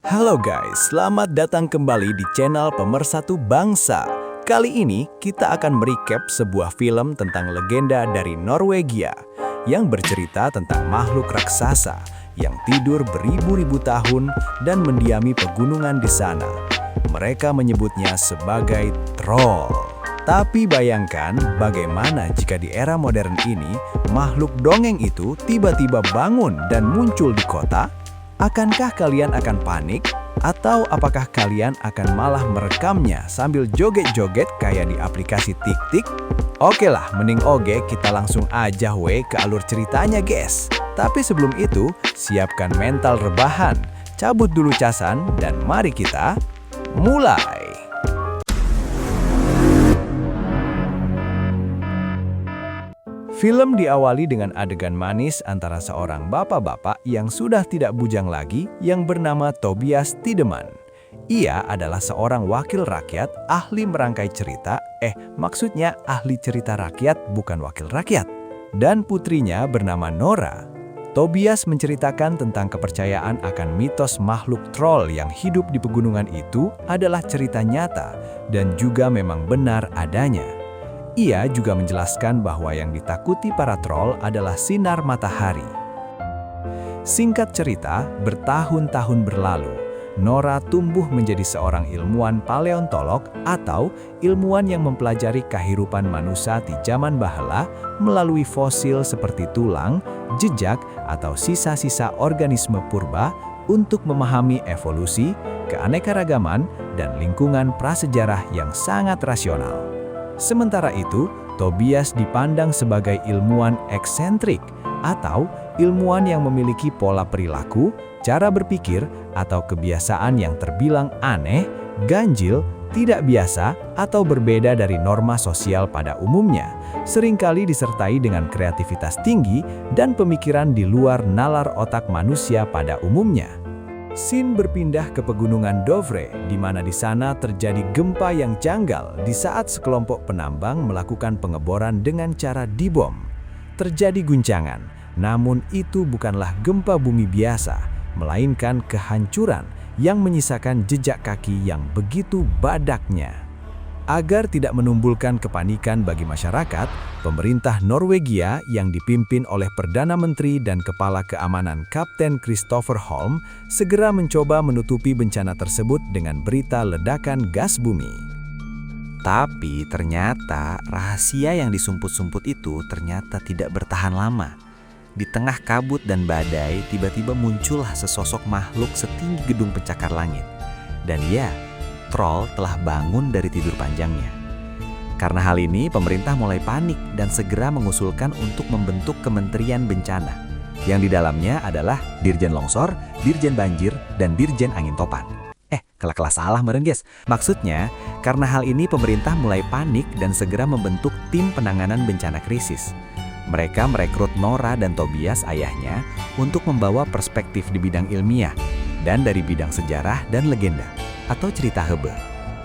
Halo guys, selamat datang kembali di channel Pemersatu Bangsa. Kali ini kita akan merecap sebuah film tentang legenda dari Norwegia yang bercerita tentang makhluk raksasa yang tidur beribu-ribu tahun dan mendiami pegunungan di sana. Mereka menyebutnya sebagai troll. Tapi bayangkan bagaimana jika di era modern ini makhluk dongeng itu tiba-tiba bangun dan muncul di kota? Akankah kalian akan panik? Atau apakah kalian akan malah merekamnya sambil joget-joget kayak di aplikasi TikTok? Oke lah, mending oge kita langsung aja ke alur ceritanya guys. Tapi sebelum itu, siapkan mental rebahan, cabut dulu casan, dan mari kita mulai! Film diawali dengan adegan manis antara seorang bapak-bapak yang sudah tidak bujang lagi yang bernama Tobias Tiedemann. Ia adalah seorang wakil rakyat ahli merangkai cerita, maksudnya ahli cerita rakyat bukan wakil rakyat. Dan putrinya bernama Nora. Tobias menceritakan tentang kepercayaan akan mitos makhluk troll yang hidup di pegunungan itu adalah cerita nyata dan juga memang benar adanya. Ia juga menjelaskan bahwa yang ditakuti para troll adalah sinar matahari. Singkat cerita, bertahun-tahun berlalu, Nora tumbuh menjadi seorang ilmuwan paleontolog atau ilmuwan yang mempelajari kehidupan manusia di zaman bahela melalui fosil seperti tulang, jejak, atau sisa-sisa organisme purba untuk memahami evolusi, keanekaragaman, dan lingkungan prasejarah yang sangat rasional. Sementara itu, Tobias dipandang sebagai ilmuwan eksentrik atau ilmuwan yang memiliki pola perilaku, cara berpikir, atau kebiasaan yang terbilang aneh, ganjil, tidak biasa, atau berbeda dari norma sosial pada umumnya, seringkali disertai dengan kreativitas tinggi dan pemikiran di luar nalar otak manusia pada umumnya. Scene berpindah ke pegunungan Dovre, di mana di sana terjadi gempa yang janggal di saat sekelompok penambang melakukan pengeboran dengan cara dibom. Terjadi guncangan, namun itu bukanlah gempa bumi biasa, melainkan kehancuran yang menyisakan jejak kaki yang begitu badaknya. Agar tidak menimbulkan kepanikan bagi masyarakat, pemerintah Norwegia yang dipimpin oleh Perdana Menteri dan Kepala Keamanan Kapten Christopher Holm segera mencoba menutupi bencana tersebut dengan berita ledakan gas bumi. Tapi ternyata rahasia yang disumput-sumput itu ternyata tidak bertahan lama. Di tengah kabut dan badai, tiba-tiba muncullah sesosok makhluk setinggi gedung pencakar langit. Dan ya, troll telah bangun dari tidur panjangnya. Karena hal ini, pemerintah mulai panik dan segera mengusulkan untuk membentuk Kementerian Bencana, yang di dalamnya adalah Dirjen Longsor, Dirjen Banjir, dan Dirjen Angin Topan. Kelas salah meren guys. Maksudnya, karena hal ini pemerintah mulai panik dan segera membentuk tim penanganan bencana krisis. Mereka merekrut Nora dan Tobias ayahnya untuk membawa perspektif di bidang ilmiah dan dari bidang sejarah dan legenda atau cerita hebe.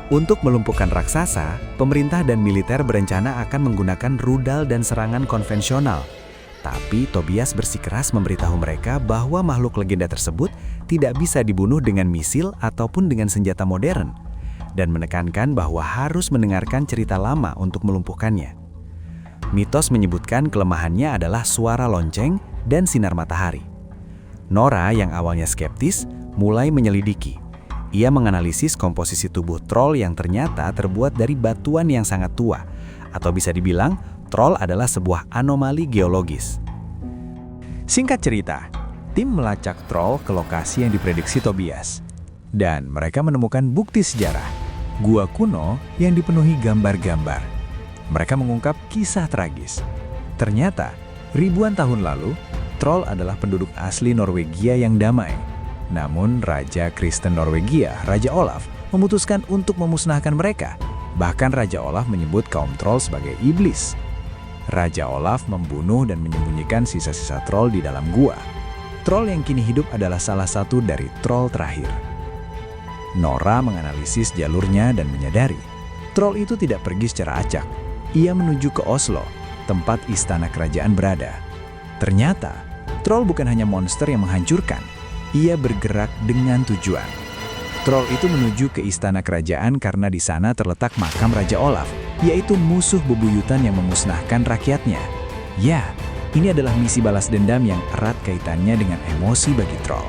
Untuk melumpuhkan raksasa, pemerintah dan militer berencana akan menggunakan rudal dan serangan konvensional. Tapi Tobias bersikeras memberitahu mereka bahwa makhluk legenda tersebut tidak bisa dibunuh dengan misil ataupun dengan senjata modern, dan menekankan bahwa harus mendengarkan cerita lama untuk melumpuhkannya. Mitos menyebutkan kelemahannya adalah suara lonceng dan sinar matahari. Nora yang awalnya skeptis mulai menyelidiki. Ia menganalisis komposisi tubuh troll yang ternyata terbuat dari batuan yang sangat tua, atau bisa dibilang troll adalah sebuah anomali geologis. Singkat cerita, tim melacak troll ke lokasi yang diprediksi Tobias. Dan mereka menemukan bukti sejarah, gua kuno yang dipenuhi gambar-gambar. Mereka mengungkap kisah tragis. Ternyata, ribuan tahun lalu, troll adalah penduduk asli Norwegia yang damai. Namun, Raja Kristen Norwegia, Raja Olaf, memutuskan untuk memusnahkan mereka. Bahkan Raja Olaf menyebut kaum troll sebagai iblis. Raja Olaf membunuh dan menyembunyikan sisa-sisa troll di dalam gua. Troll yang kini hidup adalah salah satu dari troll terakhir. Nora menganalisis jalurnya dan menyadari, troll itu tidak pergi secara acak. Ia menuju ke Oslo, tempat istana kerajaan berada. Ternyata, troll bukan hanya monster yang menghancurkan. Ia bergerak dengan tujuan. Troll itu menuju ke istana kerajaan karena di sana terletak makam Raja Olaf, yaitu musuh bebuyutan yang memusnahkan rakyatnya. Ya, ini adalah misi balas dendam yang erat kaitannya dengan emosi bagi Troll.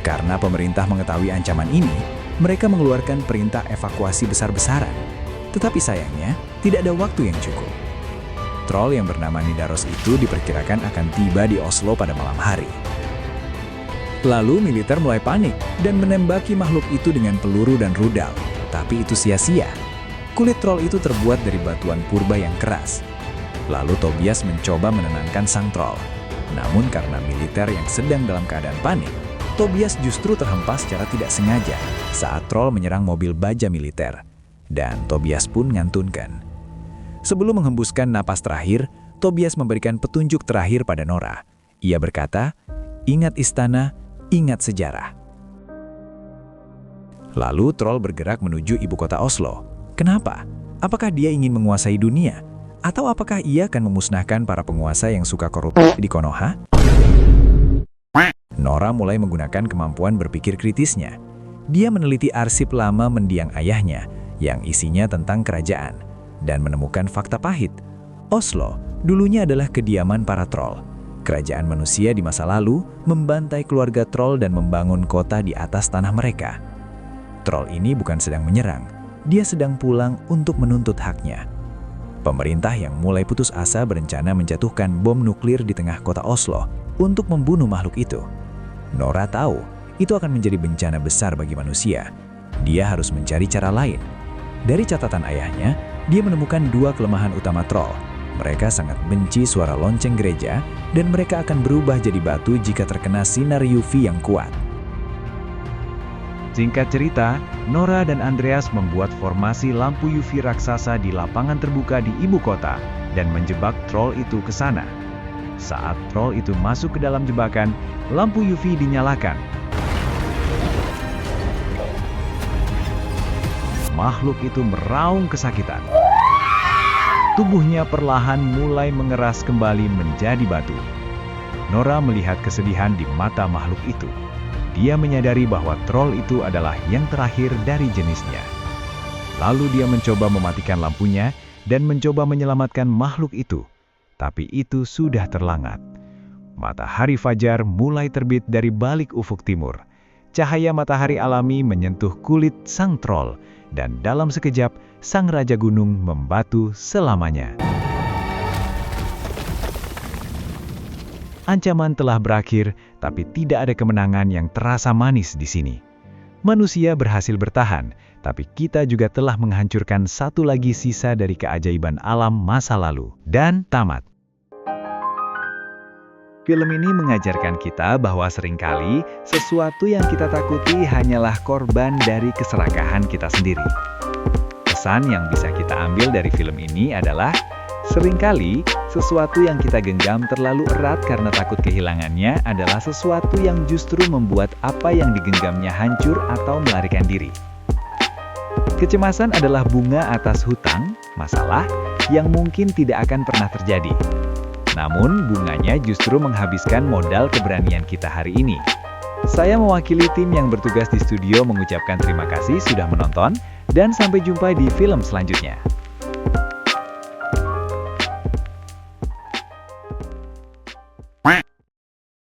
Karena pemerintah mengetahui ancaman ini, mereka mengeluarkan perintah evakuasi besar-besaran. Tetapi sayangnya, tidak ada waktu yang cukup. Troll yang bernama Nidaros itu diperkirakan akan tiba di Oslo pada malam hari. Lalu militer mulai panik dan menembaki makhluk itu dengan peluru dan rudal. Tapi itu sia-sia. Kulit troll itu terbuat dari batuan purba yang keras. Lalu Tobias mencoba menenangkan sang troll. Namun karena militer yang sedang dalam keadaan panik, Tobias justru terhempas secara tidak sengaja saat troll menyerang mobil baja militer. Dan Tobias pun ngantunkan. Sebelum menghembuskan napas terakhir, Tobias memberikan petunjuk terakhir pada Nora. Ia berkata, "Ingat istana, ingat sejarah." Lalu troll bergerak menuju ibu kota Oslo. Kenapa? Apakah dia ingin menguasai dunia? Atau apakah ia akan memusnahkan para penguasa yang suka korupsi di Konoha? Nora mulai menggunakan kemampuan berpikir kritisnya. Dia meneliti arsip lama mendiang ayahnya yang isinya tentang kerajaan dan menemukan fakta pahit. Oslo dulunya adalah kediaman para troll. Kerajaan manusia di masa lalu membantai keluarga troll dan membangun kota di atas tanah mereka. Troll ini bukan sedang menyerang, dia sedang pulang untuk menuntut haknya. Pemerintah yang mulai putus asa berencana menjatuhkan bom nuklir di tengah kota Oslo untuk membunuh makhluk itu. Nora tahu itu akan menjadi bencana besar bagi manusia. Dia harus mencari cara lain. Dari catatan ayahnya, dia menemukan dua kelemahan utama troll. Mereka sangat benci suara lonceng gereja, dan mereka akan berubah jadi batu jika terkena sinar UV yang kuat. Singkat cerita, Nora dan Andreas membuat formasi lampu UV raksasa di lapangan terbuka di ibu kota dan menjebak troll itu ke sana. Saat troll itu masuk ke dalam jebakan, lampu UV dinyalakan. Makhluk itu meraung kesakitan. Tubuhnya perlahan mulai mengeras kembali menjadi batu. Nora melihat kesedihan di mata makhluk itu. Dia menyadari bahwa troll itu adalah yang terakhir dari jenisnya. Lalu dia mencoba mematikan lampunya dan mencoba menyelamatkan makhluk itu. Tapi itu sudah terlambat. Matahari fajar mulai terbit dari balik ufuk timur. Cahaya matahari alami menyentuh kulit sang troll, dan dalam sekejap, sang Raja Gunung membatu selamanya. Ancaman telah berakhir, tapi tidak ada kemenangan yang terasa manis di sini. Manusia berhasil bertahan, tapi kita juga telah menghancurkan satu lagi sisa dari keajaiban alam masa lalu. Dan tamat. Film ini mengajarkan kita bahwa seringkali sesuatu yang kita takuti hanyalah korban dari keserakahan kita sendiri. Pesan yang bisa kita ambil dari film ini adalah, seringkali sesuatu yang kita genggam terlalu erat karena takut kehilangannya adalah sesuatu yang justru membuat apa yang digenggamnya hancur atau melarikan diri. Kecemasan adalah bunga atas hutang, masalah, yang mungkin tidak akan pernah terjadi. Namun, bunganya justru menghabiskan modal keberanian kita hari ini. Saya mewakili tim yang bertugas di studio mengucapkan terima kasih sudah menonton, dan sampai jumpa di film selanjutnya.